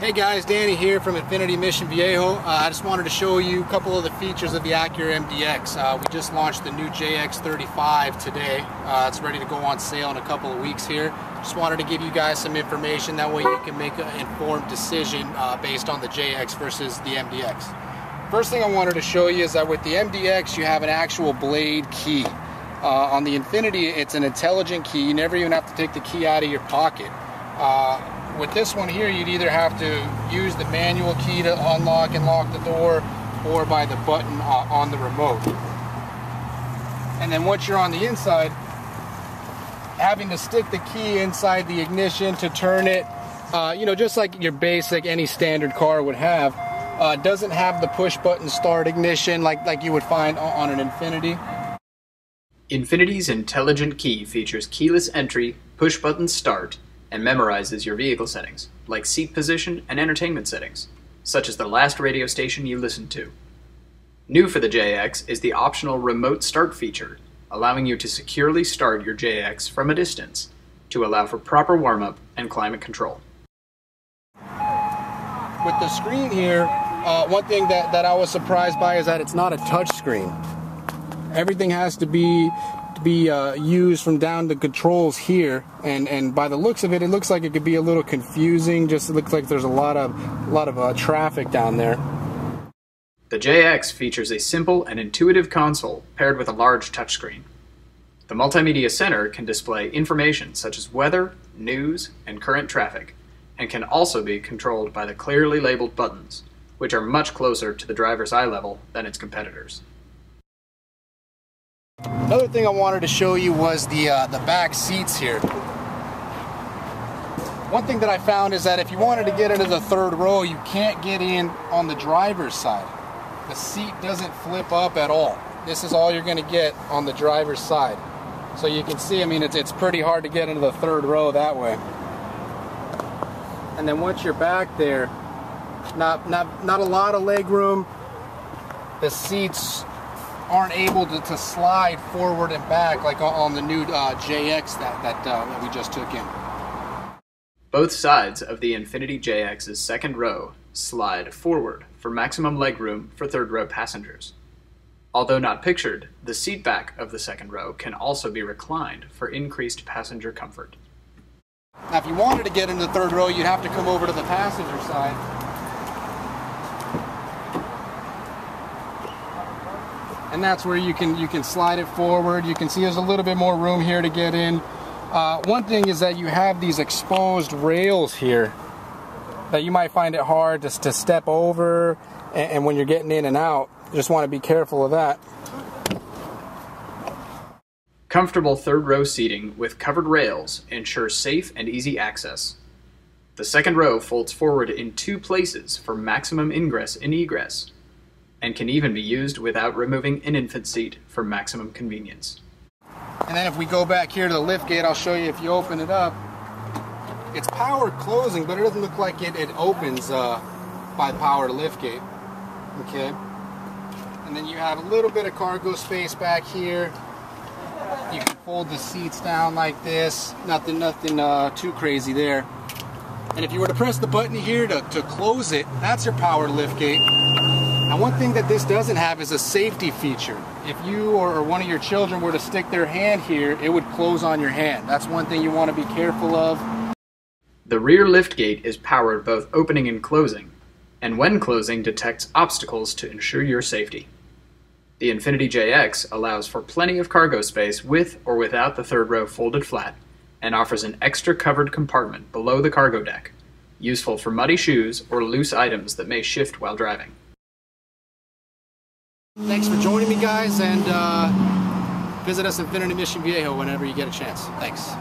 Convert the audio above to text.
Hey guys, Danny here from Infiniti Mission Viejo. I just wanted to show you a couple of the features of the Acura MDX. We just launched the new JX 35 today. It's ready to go on sale in a couple of weeks here. Just wanted to give you guys some information, that way you can make an informed decision based on the JX versus the MDX. First thing I wanted to show you is that with the MDX you have an actual blade key. On the Infiniti it's an intelligent key. You never even have to take the key out of your pocket. With this one here, you'd either have to use the manual key to unlock and lock the door, or by the button on the remote. And then once you're on the inside, having to stick the key inside the ignition to turn it, just like your basic, any standard car would have, doesn't have the push button start ignition like you would find on an Infiniti. Infiniti's intelligent key features keyless entry, push button start, and memorizes your vehicle settings, like seat position and entertainment settings, such as the last radio station you listened to. New for the JX is the optional remote start feature, allowing you to securely start your JX from a distance to allow for proper warm-up and climate control. With the screen here, one thing that I was surprised by is that it's not a touch screen. Everything has to be used from down the controls here, and by the looks of it, it looks like it could be a little confusing. Just it looks like there's a lot of traffic down there. The JX features a simple and intuitive console paired with a large touchscreen. The multimedia center can display information such as weather, news, and current traffic, and can also be controlled by the clearly labeled buttons, which are much closer to the driver's eye level than its competitors. Another thing I wanted to show you was the back seats here. One thing that I found is that if you wanted to get into the third row, you can't get in on the driver's side. The seat doesn't flip up at all. This is all you're going to get on the driver's side. So you can see, I mean, it's pretty hard to get into the third row that way. And then once you're back there, not a lot of leg room. The seats aren't able to slide forward and back like on the new JX that we just took in. Both sides of the Infiniti JX's second row slide forward for maximum legroom for third row passengers. Although not pictured, the seat back of the second row can also be reclined for increased passenger comfort. Now if you wanted to get into the third row, you'd have to come over to the passenger side. And that's where you can slide it forward. You can see there's a little bit more room here to get in. One thing is that you have these exposed rails here that you might find it hard to step over, and when you're getting in and out, you just want to be careful of that. Comfortable third row seating with covered rails ensures safe and easy access. The second row folds forward in 2 places for maximum ingress and egress, and can even be used without removing an infant seat for maximum convenience. And then if we go back here to the lift gate, I'll show you. If you open it up, it's powered closing, but it doesn't look like it opens by the power lift gate. Okay. And then you have a little bit of cargo space back here. You can fold the seats down like this. Nothing too crazy there. And if you were to press the button here to close it, that's your power lift gate. Now one thing that this doesn't have is a safety feature. If you or one of your children were to stick their hand here, it would close on your hand. That's one thing you want to be careful of. The rear liftgate is powered both opening and closing, and when closing detects obstacles to ensure your safety. The Infiniti JX allows for plenty of cargo space with or without the third row folded flat, and offers an extra covered compartment below the cargo deck, useful for muddy shoes or loose items that may shift while driving. Thanks for joining me, guys, and visit us at Infiniti Mission Viejo whenever you get a chance. Thanks.